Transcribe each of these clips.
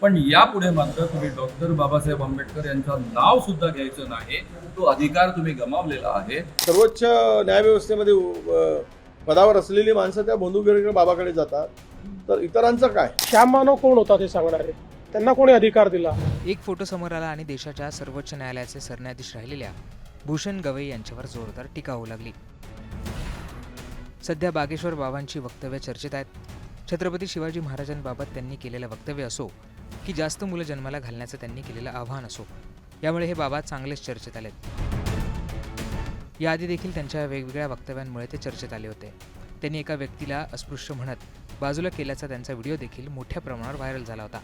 पण यापुढे मात्र तुम्ही डॉक्टर बाबासाहेब आंबेडकर यांचं नाव सुद्धा घ्यायचं नाही, तो अधिकार तुम्ही गमावलेला आहे. सर्वोच्च न्यायव्यवस्थेमध्ये पदावर असलेली माणसं त्या बंधुगिरीकडे बाबाकडे जातात, तर इतरांचं काय? श्याम मानव कोण होता ते सांगणारे? त्यांना कोणी अधिकार दिला? एक फोटो समोर आला आणि देशाच्या सर्वोच्च न्यायालयाचे सरन्यायाधीश राहिलेल्या भूषण गवई यांच्यावर जोरदार टीका होऊ लागली. सध्या बागेश्वर बाबांची वक्तव्य चर्चेत आहेत. छत्रपती शिवाजी महाराजांबाबत त्यांनी केलेलं वक्तव्य असो की जास्त मुलं जन्माला घालण्याचं त्यांनी केलेलं आव्हान असो, यामुळे हे बाबा चांगलेच चर्चेत आलेत. याआधी देखील त्यांच्या वेगवेगळ्या वक्तव्यांमुळे ते चर्चेत आले होते. त्यांनी एका व्यक्तीला अस्पृश्य म्हणत बाजूला केल्याचा त्यांचा व्हिडिओ देखील मोठ्या प्रमाणावर व्हायरल झाला होता.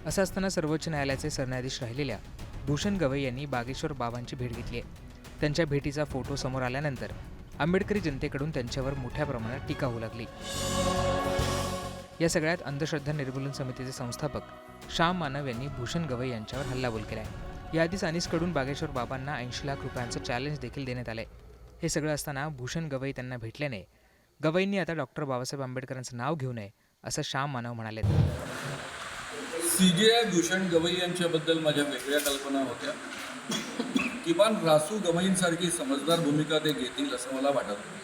असं असताना सर्वोच्च न्यायालयाचे सरन्यायाधीश राहिलेल्या भूषण गवई यांनी बागेश्वर बाबांची भेट घेतली आहे. त्यांच्या भेटीचा फोटो समोर आल्यानंतर आंबेडकरी जनतेकडून त्यांच्यावर मोठ्या प्रमाणात टीका होऊ लागली. या सगळ्यात अंधश्रद्धा निर्मूलन समितीचे संस्थापक श्याम मानव यांनी भूषण गवई यांच्यावर हल्लाबोल केलाय. याआधीच अनिसकडून बागेश्वर बाबांना 80 लाख रुपयांचं चॅलेंज देखील देण्यात आलंय. हे सगळं असताना भूषण गवई त्यांना भेटल्याने गवईंनी आता डॉक्टर बाबासाहेब आंबेडकरांचं नाव घेऊ नये असं श्याम मानव म्हणाले. CJI भूषण गवई यांच्याबद्दल माझ्या वेगळ्या कल्पना होत्या. किमान रासू गवईंसारखी समजदार भूमिका ते घेतील असं मला वाटत होतं.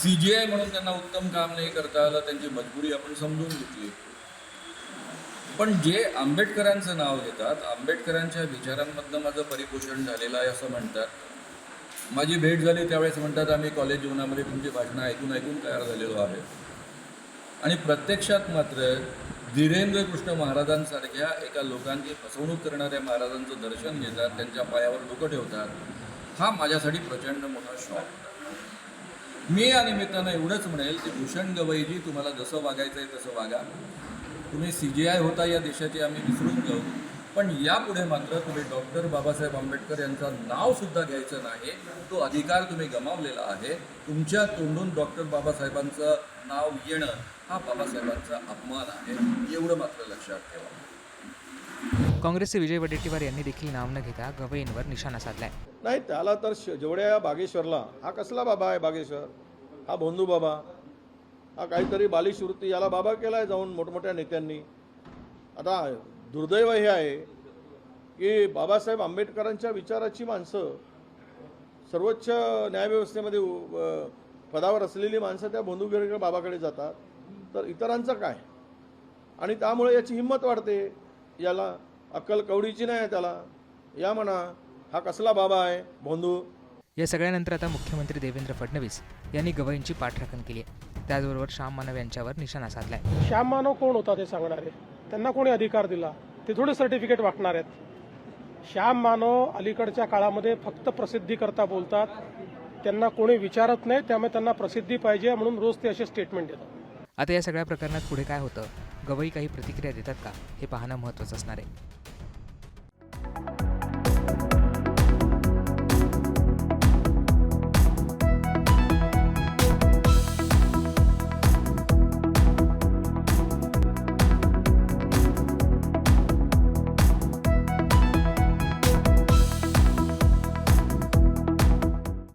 CJI म्हणून त्यांना उत्तम काम नाही करता आलं, त्यांची मजबुरी आपण समजून घेतली. पण जे आंबेडकरांचं नाव घेतात, आंबेडकरांच्या विचारांमधनं माझं परिपोषण झालेलं आहे असं म्हणतात. माझी भेट झाली त्यावेळेस म्हणतात आम्ही कॉलेज जीवनामध्ये तुमची भाषणं ऐकून ऐकून तयार झालेलो आहे. आणि प्रत्यक्षात मात्र धीरेंद्र कृष्ण महाराजांसारख्या एका लोकांची फसवणूक करणाऱ्या महाराजांचं दर्शन घेतात, त्यांच्या पायावर डोकं ठेवतात. हा माझ्यासाठी प्रचंड मोठा शॉक. मी या निमित्तानं एवढंच म्हणेल की भूषण गवईजी, तुम्हाला जसं वागायचं आहे तसं वागा. तुम्ही CJI होता या देशाचे, आम्ही विसरून जाऊ. पण यापुढे मात्र तुम्ही डॉक्टर बाबासाहेब आंबेडकर यांचं नाव सुद्धा घ्यायचं नाही, तो अधिकार तुम्ही गमावलेला आहे. तुमच्या तोंडून डॉक्टर बाबासाहेबांचं नाव येणं हा बाबासाहेबांचा अपमान आहे, एवढं मात्र लक्षात ठेवा. काँग्रेसचे विजय वडेट्टीवार यांनी देखील नाव न घेता गवईंवर निशाणा साधलाय. नाही, त्याला तर जेवढ्या बागेश्वरला, हा कसला बाबा आहे बागेश्वर? हा भोंदू बाबा, हा काहीतरी बालिश वृत्ती, याला बाबा केलाय जाऊन मोठमोठ्या नेत्यांनी. आता दुर्दैव हे आहे की बाबासाहेब आंबेडकरांच्या विचाराची माणसं, सर्वोच्च न्यायव्यवस्थेमध्ये पदावर असलेली माणसं त्या बंधुगिरीकडे बाबाकडे जातात, तर इतरांचं काय? आणि त्यामुळे याची हिंमत वाढते. याला अक्कल कवडीची नाही आहे त्याला. या म्हणा, हा कसला बाबा आहे भोंदू. या सगळ्यानंतर आता मुख्यमंत्री देवेंद्र फडणवीस यांनी गवईंची पाठराखण केली आहे. त्याचबरोबर श्याम मानव यांच्यावर निशाणा साधलाय. श्याम मानव कोण होता ते सांगणारे? त्यांना कोणी अधिकार दिला? ते थोडे सर्टिफिकेट वाटणार आहेत. श्याम मानव अलीकडच्या काळामध्ये फक्त प्रसिद्धीकरता बोलतात, त्यांना कोणी विचारत नाही, त्यामुळे त्यांना प्रसिद्धी पाहिजे म्हणून रोज ते असे स्टेटमेंट देतात. आता या सगळ्या प्रकरणात पुढे काय होतं, गवई काही प्रतिक्रिया देतात का, हे पाहणं महत्त्वाचं असणार आहे.